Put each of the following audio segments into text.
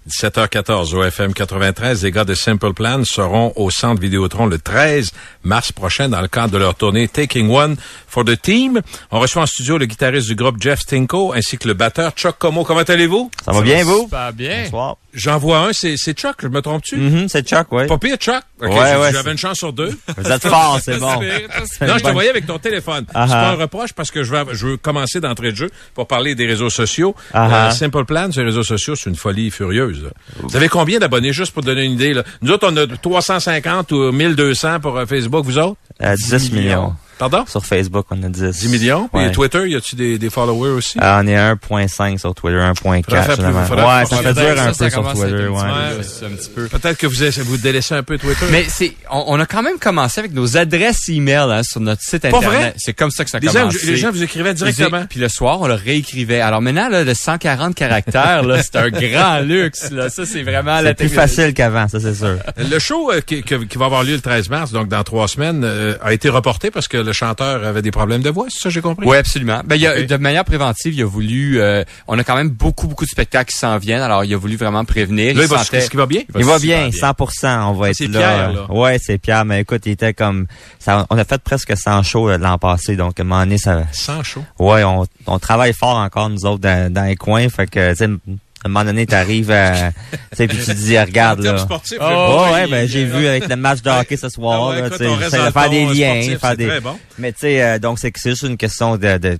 17h14 au FM 93. Les gars de Simple Plan seront au Centre Vidéotron le 13 mars prochain dans le cadre de leur tournée Taking One for the Team. On reçoit en studio le guitariste du groupe Jeff Stinko ainsi que le batteur Chuck Como. Comment allez-vous? Ça va bien, vous? Super bien. Bonsoir. J'en vois un, c'est Chuck, je me trompe-tu? C'est Chuck, oui. Pas pire, Chuck? Okay, ouais, j'avais une chance sur deux. Vous êtes fort, c'est bon. Non, je te voyais avec ton téléphone. C'est pas un reproche parce que je veux commencer d'entrée de jeu pour parler des réseaux sociaux. Simple Plan, sur les réseaux sociaux, c'est une folie furieuse. Vous avez combien d'abonnés, juste pour donner une idée, là? Nous autres, on a 350 ou 1200 pour Facebook, vous autres? 10 millions. Pardon? Sur Facebook, on a 10. 10 millions? Ouais. Et Twitter, y a-tu des followers aussi? On est 1.5 sur Twitter, 1.4. Ça fait dur un peu sur Twitter, un petit peu. Peut-être que vous délaissez un peu Twitter. Mais on a quand même commencé avec nos adresses email sur notre site Internet. Pas vrai? C'est comme ça que ça a commencé. Les gens vous écrivaient directement. Puis le soir, on le réécrivait. Alors maintenant, là, le 140 caractères, là, c'est un grand luxe, là. Ça, c'est vraiment la technologie. C'est plus facile qu'avant, ça, c'est sûr. Le show qui va avoir lieu le 13 mars, donc dans 3 semaines, a été reporté parce que le chanteur avait des problèmes de voix, c'est ça j'ai compris? Oui, absolument. Ben, de manière préventive, il a voulu, on a quand même beaucoup de spectacles qui s'en viennent, alors il a voulu vraiment prévenir. Là, est-ce qu'il va bien? Il va bien, 100%, on va être c'est là. Pierre, là. Ouais, c'est Pierre, mais écoute, il était comme, on a fait presque 100 shows l'an passé, donc à un moment donné, ça... 100 shows? Ouais, on travaille fort encore, nous autres, dans les coins, fait que, tu sais, à un moment donné, t'arrives tu sais, puis tu te dis, regarde, là. Sportif, j'ai vu avec le match de hockey ce soir, là, tu sais, j'essaie de faire des liens, mais tu sais, donc c'est juste une question de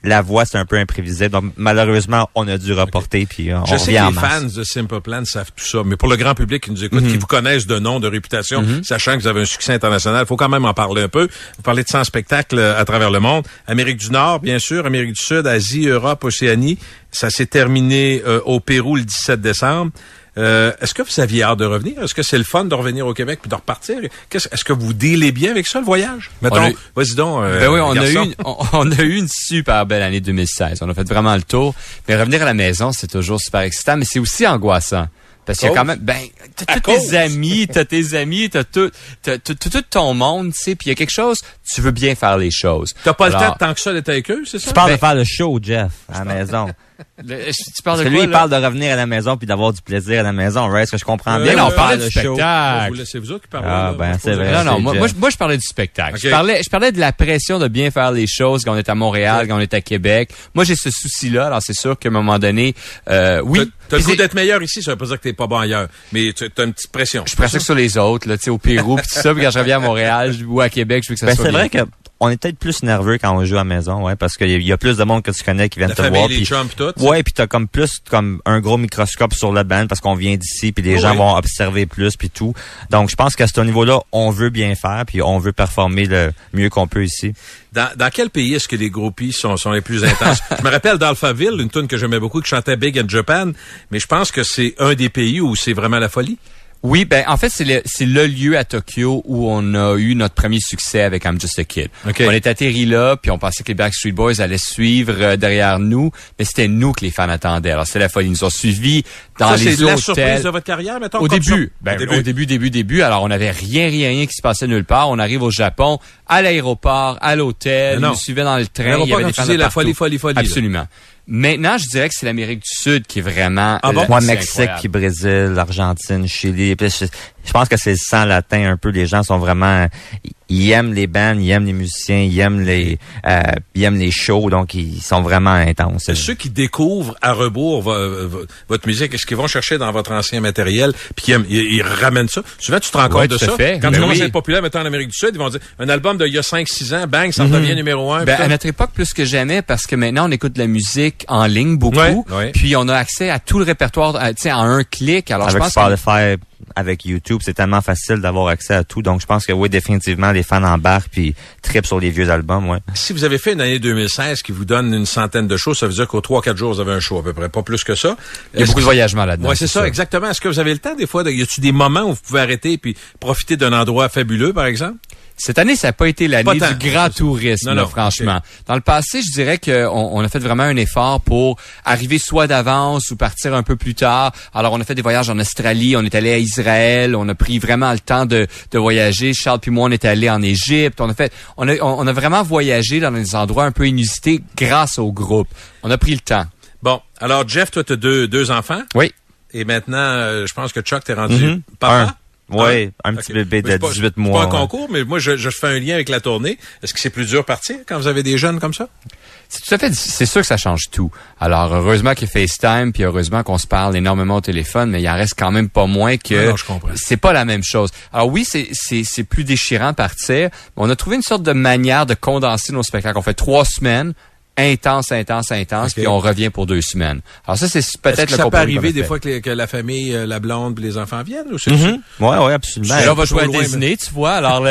la voix, c'est un peu imprévisible. Donc, malheureusement, on a dû reporter, puis on revient en mars. Je sais que les fans de Simple Plan savent tout ça, mais pour le grand public qui nous écoute, qui vous connaissent de nom, de réputation, sachant que vous avez un succès international, il faut quand même en parler un peu. Vous parlez de 100 spectacles à travers le monde. Amérique du Nord, bien sûr, Amérique du Sud, Asie, Europe, Océanie. Ça s'est terminé au Pérou le 17 décembre. Est-ce que vous aviez hâte de revenir? Est-ce que c'est le fun de revenir au Québec puis de repartir? Est-ce que vous dealez bien avec ça, le voyage? Mettons, vas-y donc, ben oui, on a eu une super belle année 2016. On a fait vraiment le tour. Mais revenir à la maison, c'est toujours super excitant, mais c'est aussi angoissant. Parce qu'il y a quand même, t'as tout ton monde, tu sais, puis il y a quelque chose, tu veux bien faire les choses. T'as pas le temps tant que ça d'être avec eux, c'est ça? Tu parles de faire le show, Jeff, à la maison. Tu parles Parce que lui, il parle de revenir à la maison puis d'avoir du plaisir à la maison, right? Est-ce que je comprends bien? On parlait du spectacle. C'est vous autres qui parlez. C'est vrai. Non, moi, je parlais du spectacle. Okay. Je parlais de la pression de bien faire les choses quand on est à Montréal, quand on est à Québec. Moi, j'ai ce souci-là. Alors, c'est sûr qu'à un moment donné, oui. T'as le goût d'être meilleur ici, ça veut pas dire que t'es pas bon ailleurs. Mais t'as une petite pression. Je presse sur les autres, là, tu sais, au Pérou pis tout ça. Puis quand je reviens à Montréal ou à Québec, je veux que ça soit c'est bien. vrai que on est peut-être plus nerveux quand on joue à la maison, ouais, parce qu'il y a plus de monde que tu connais qui viennent te voir. Les chums, tout, ouais, puis t'as comme un gros microscope sur le band parce qu'on vient d'ici, puis les gens vont observer plus, puis tout. Donc, je pense qu'à ce niveau-là, on veut bien faire, puis on veut performer le mieux qu'on peut ici. Dans quel pays est-ce que les groupies sont les plus intenses? Je me rappelle d'Alphaville, une tune que j'aimais beaucoup, qui chantait Big in Japan, mais je pense que c'est un des pays où c'est vraiment la folie. Oui, ben en fait, c'est le lieu à Tokyo où on a eu notre premier succès avec I'm Just a Kid. Okay. On est atterri là, puis on pensait que les Backstreet Boys allaient suivre derrière nous, mais c'était nous que les fans attendaient. Alors, c'est la folie. Ils nous ont suivis dans les hôtels. C'est la surprise de votre carrière, mettons? Au début. Au début. Alors, on n'avait rien qui se passait nulle part. On arrive au Japon, à l'aéroport, à l'hôtel. Ils nous suivaient dans le train. Il y avait des fans de partout. Folie. Absolument. Là. Maintenant, je dirais que c'est l'Amérique du Sud qui est vraiment... Moi, Mexique, puis Brésil, l'Argentine, Chili. Puis je pense que c'est le sang latin un peu. Les gens sont vraiment... Ils aiment les bands, ils aiment les musiciens, ils aiment les shows. Donc, ils sont vraiment intenses. Ceux qui découvrent à rebours votre musique, est-ce qu'ils vont chercher dans votre ancien matériel puis ils ramènent ça? Souvent, tu te rends compte de ça. Quand tu commences à être populaire, mettons en Amérique du Sud, ils vont dire un album d'il y a 5-6 ans, bang, ça devient numéro 1. À notre époque, plus que jamais, parce que maintenant, on écoute de la musique en ligne beaucoup. Puis, on a accès à tout le répertoire, en un clic. Alors, je pense Spotify, avec YouTube, c'est tellement facile d'avoir accès à tout. Donc, je pense que oui, définitivement, les fans embarquent puis trippent sur les vieux albums, ouais. Si vous avez fait une année 2016 qui vous donne une centaine de shows, ça veut dire qu'aux 3-4 jours, vous avez un show à peu près, pas plus que ça. Il y a beaucoup de voyagements là-dedans. Oui, c'est ça, exactement. Est-ce que vous avez le temps des fois? Y a-t-il des moments où vous pouvez arrêter puis profiter d'un endroit fabuleux, par exemple? Cette année, ça n'a pas été l'année du grand tourisme, là, franchement. Okay. Dans le passé, je dirais qu'on a fait vraiment un effort pour arriver soit d'avance ou partir un peu plus tard. Alors, on a fait des voyages en Australie, on est allé à Israël, on a pris vraiment le temps de voyager. Charles puis moi, on est allé en Égypte. On a vraiment voyagé dans des endroits un peu inusités grâce au groupe. On a pris le temps. Bon, alors Jeff, toi, tu as deux enfants. Oui. Et maintenant, je pense que Chuck, t'es rendu papa. Oui, un petit bébé de 18 mois. C'est pas un concours, mais moi, je fais un lien avec la tournée. Est-ce que c'est plus dur partir quand vous avez des jeunes comme ça? C'est tout à fait, c'est sûr que ça change tout. Alors, heureusement qu'il y a FaceTime, puis heureusement qu'on se parle énormément au téléphone, mais il en reste quand même pas moins que... Non, je comprends. C'est pas la même chose. Alors oui, c'est plus déchirant partir, mais on a trouvé une sorte de manière de condenser nos spectacles. On fait 3 semaines, intense, puis on revient pour 2 semaines. Alors ça, c'est peut-être le ça peut arriver des fois que la famille, la blonde puis les enfants viennent ou c'est Oui, absolument. Là, on va jouer à Disney, tu vois. Alors,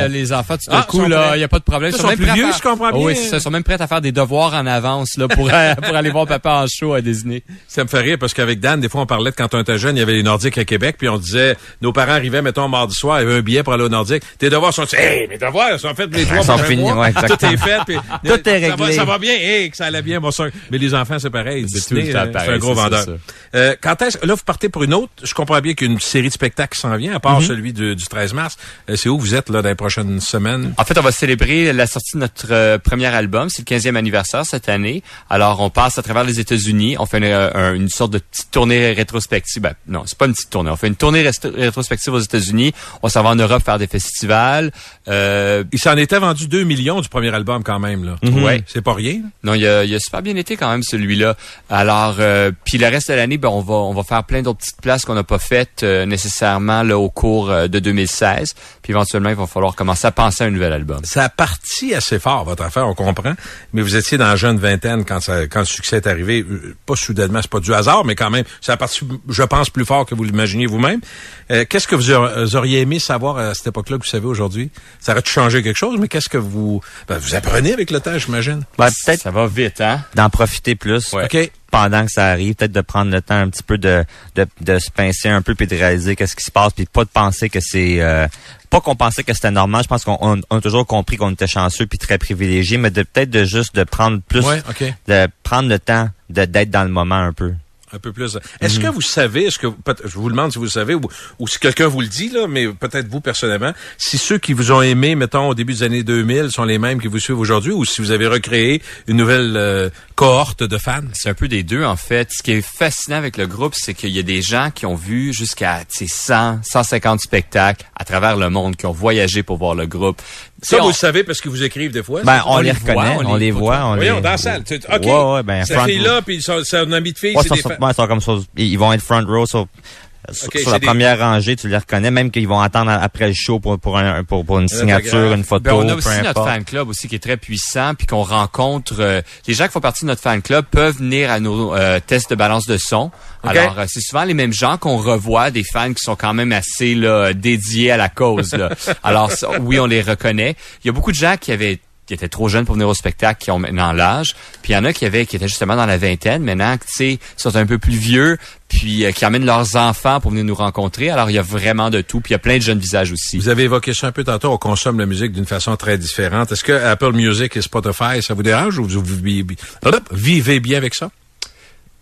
les enfants, tout d'un coup, là, il n'y a pas de problème. Ils sont plus vieux, je comprends bien. Oui, ils sont même prêts à faire des devoirs en avance là pour aller voir papa en show à Disney. Ça me fait rire parce qu'avec Dan, des fois, on parlait de quand on était jeune, il y avait les Nordiques à Québec, puis on disait, nos parents arrivaient, mettons, mardi soir, il y avait un billet pour aller au Nordique. Tes devoirs sont... mes devoirs sont faits les 3 prochains mois. Tout est fait. Puis, tout est réglé. Ça va bien. Que ça allait bien, mon soeur. Mais les enfants, c'est pareil. Disney, c'est un gros vendeur. Quand est-ce... Là, vous partez pour une autre. Je comprends bien qu'il y a une série de spectacles qui s'en vient, à part celui du 13 mars. C'est où vous êtes, là, dans les prochaines semaines? En fait, on va célébrer la sortie de notre premier album. C'est le 15e anniversaire cette année. Alors, on passe à travers les États-Unis. On fait une sorte de petite tournée rétrospective. Ben, non, c'est pas une petite tournée. On fait une tournée rétrospective aux États-Unis. On s'en va en Europe faire des festivals. Il s'en était vendu 2 millions du premier album, quand même, là. Ouais. C'est pas rien. Non, il a super bien été quand même celui-là. Alors, puis le reste de l'année, ben on va faire plein d'autres petites places qu'on n'a pas faites nécessairement là au cours de 2016. Puis éventuellement, il va falloir commencer à penser à un nouvel album. Ça a parti assez fort votre affaire, on comprend. Mais vous étiez dans la jeune vingtaine quand le succès est arrivé. Pas soudainement, c'est pas du hasard, mais quand même, ça a parti, je pense, plus fort que vous l'imaginiez vous-même. Qu'est-ce que vous auriez aimé savoir à cette époque-là que vous savez aujourd'hui? Ça aurait-tu changé quelque chose? Mais qu'est-ce que vous apprenez avec le temps, j'imagine? Ben, peut-être ça va vite, hein? D'en profiter plus. Ouais. OK. Pendant que ça arrive, peut-être de prendre le temps un petit peu de se pincer un peu puis de réaliser qu'est-ce qui se passe puis pas de penser que c'est pas qu'on pensait que c'était normal. Je pense qu'on a toujours compris qu'on était chanceux puis très privilégiés, mais peut-être de prendre plus, de prendre le temps d'être dans le moment un peu. Un peu plus. Est-ce que vous savez, je vous demande si vous le savez, ou si quelqu'un vous le dit, là, mais peut-être vous personnellement, si ceux qui vous ont aimé, mettons, au début des années 2000 sont les mêmes qui vous suivent aujourd'hui, ou si vous avez recréé une nouvelle cohorte de fans? C'est un peu des deux, en fait. Ce qui est fascinant avec le groupe, c'est qu'il y a des gens qui ont vu jusqu'à 100, 150 spectacles à travers le monde, qui ont voyagé pour voir le groupe. Ça, vous le savez parce qu'ils vous écrivent des fois? Ben, on les reconnaît, on les voit. Voyons, dans la salle. OK. Ouais, ben, cette fille-là, puis son ami de fille, c'est des fans. Ils sont comme ça. Ils vont être front row sur la première rangée, tu les reconnais, même qu'ils vont attendre après le show pour une signature, une photo, ben, on a aussi peu notre fan club aussi qui est très puissant, puis qu'on rencontre. Les gens qui font partie de notre fan club peuvent venir à nos tests de balance de son. Okay. Alors, c'est souvent les mêmes gens qu'on revoit, des fans qui sont quand même assez là, dédiés à la cause. Là. Alors, oui, on les reconnaît. Il y a beaucoup de gens qui étaient trop jeunes pour venir au spectacle, qui ont maintenant l'âge. Puis il y en a qui étaient justement dans la vingtaine, maintenant, tu sais, sont un peu plus vieux, puis qui amènent leurs enfants pour venir nous rencontrer. Alors, il y a vraiment de tout, puis il y a plein de jeunes visages aussi. Vous avez évoqué ça un peu tantôt, on consomme la musique d'une façon très différente. Est-ce que Apple Music et Spotify, ça vous dérange ou vous vivez bien avec ça?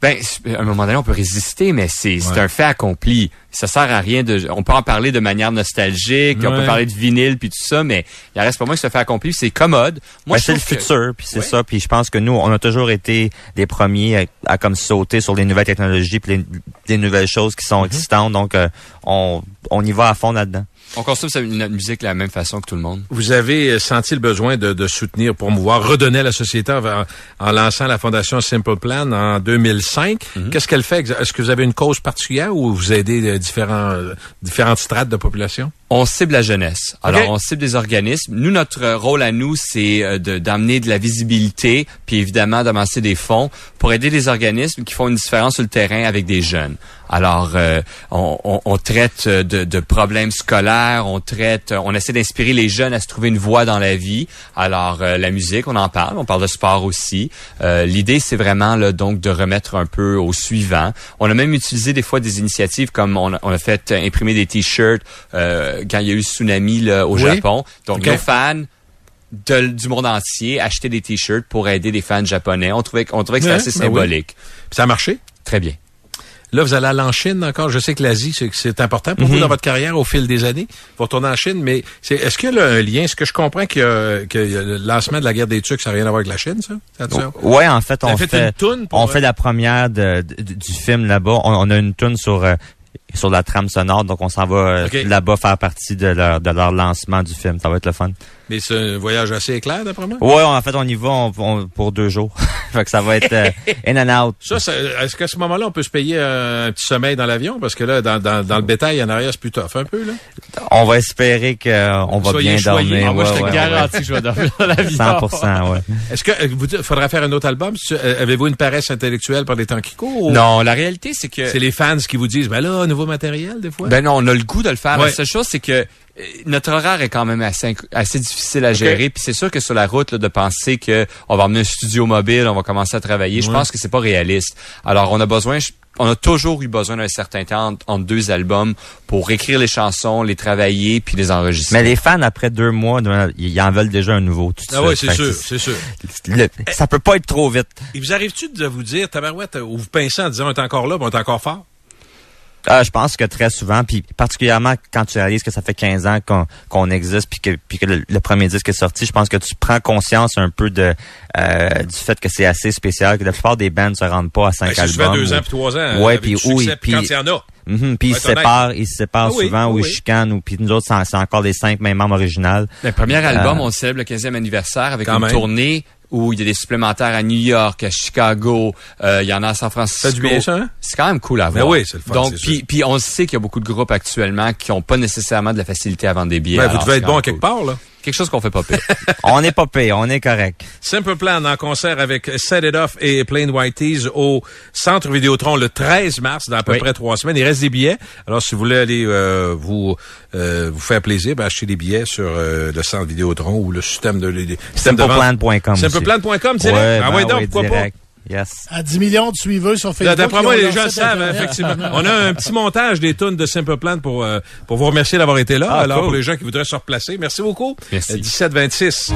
Ben, à un moment donné, on peut résister, mais c'est un fait accompli. Ça sert à rien on peut en parler de manière nostalgique, on peut parler de vinyle puis tout ça, mais il en reste pas moins que ça fait accompli, c'est commode. Moi, c'est le futur, puis c'est ça, puis je pense que nous, on a toujours été les premiers à comme sauter sur les nouvelles technologies puis les nouvelles choses qui sont existantes, donc on y va à fond là-dedans. On consomme notre musique de la même façon que tout le monde. Vous avez senti le besoin de soutenir, promouvoir, redonner à la société en lançant la Fondation Simple Plan en 2005. Qu'est-ce qu'elle fait? Est-ce que vous avez une cause particulière ou vous aidez différentes strates de population? On cible la jeunesse. Alors, on cible des organismes. Nous, notre rôle à nous, c'est d'amener de la visibilité, puis évidemment d'amasser des fonds pour aider les organismes qui font une différence sur le terrain avec des jeunes. Alors, on traite de problèmes scolaires, on essaie d'inspirer les jeunes à se trouver une voie dans la vie. Alors, la musique, on parle de sport aussi. L'idée, c'est vraiment là, donc de remettre un peu au suivant. On a même utilisé des fois des initiatives comme on a fait imprimer des t-shirts quand il y a eu le tsunami là, au Japon. Donc, nos fans du monde entier achetaient des t-shirts pour aider des fans japonais. On trouvait que c'était assez symbolique. Ça a marché? Très bien. Là, vous allez aller en Chine encore. Je sais que l'Asie, c'est important pour vous dans votre carrière au fil des années. Vous retournez en Chine, mais est-ce qu'il y a là un lien? Est-ce que je comprends que le lancement de la guerre des Turcs, ça n'a rien à voir avec la Chine, ça? Ouais, en fait, on fait la première du film là-bas. On a une toune sur la trame sonore, donc on s'en va là-bas faire partie de leur lancement du film. Ça va être le fun. Mais c'est un voyage assez éclair, d'après moi? Ouais, en fait, on y va pour 2 jours. Fait que ça va être in and out. Est-ce qu'à ce moment-là, on peut se payer un petit sommeil dans l'avion? Parce que là, dans le bétail en arrière, c'est plus tough un peu, là. On va espérer qu'on va bien dormir. Moi, je te garantis que je vais dormir dans l'avion. 100%, ouais. Est-ce que faudrait faire un autre album? Avez-vous une paresse intellectuelle par les temps qui courent? Non, la réalité, c'est que... C'est les fans qui vous disent, ben là, nouveau matériel, des fois? Ben non, on a le goût de le faire. Ouais. La seule chose, c'est que notre horaire est quand même assez difficile à gérer. Puis c'est sûr que sur la route, là, de penser que on va emmener un studio mobile, on va commencer à travailler, je pense que c'est pas réaliste. Alors, on a toujours eu besoin d'un certain temps entre 2 albums pour écrire les chansons, les travailler, puis les enregistrer. Mais les fans, après 2 mois, ils en veulent déjà un nouveau tout de suite. Ah oui, c'est sûr. Ça peut pas être trop vite. Et vous arrive-tu de vous dire, tabarouette, ou vous pincez en disant, on est encore là, on est encore fort? Je pense que très souvent, puis particulièrement quand tu réalises que ça fait 15 ans qu'on existe, puis que le premier disque est sorti, je pense que tu prends conscience un peu du fait que c'est assez spécial, que la plupart des bands se rendent pas à 5 albums. Ça fait 2 ans puis 3 ans. Ouais, puis quand il y en a. Puis ils se séparent souvent, ou ils chicanent, ou puis nous autres, c'est encore les 5 mêmes membres originales. Le premier album, on célèbre le 15e anniversaire avec une tournée où il y a des supplémentaires à New York, à Chicago, il y en a à San Francisco. Ça du bien, ça, hein? C'est quand même cool à voir. Ben oui, c'est le fun. Donc, puis on sait qu'il y a beaucoup de groupes actuellement qui ont pas nécessairement de la facilité à vendre des billets. Ben, vous devez être bon quelque part, là. Quelque chose qu'on fait pas pire. On n'est pas pire, on est correct. Simple Plan en concert avec Set It Off et Plain White Tees au Centre Vidéotron le 13 mars, dans à peu près 3 semaines. Il reste des billets. Alors, si vous voulez aller vous faire plaisir, achetez des billets sur le Centre Vidéotron ou le système de Simpleplan.com. Simpleplan.com, direct. Pourquoi pas? Yes. À 10 millions de suiveurs sur Facebook. D'après moi, les gens le savent, effectivement. On a un petit montage des tunes de Simple Plan pour vous remercier d'avoir été là. Alors, cool. Pour les gens qui voudraient se replacer, merci beaucoup. Merci. 17-26.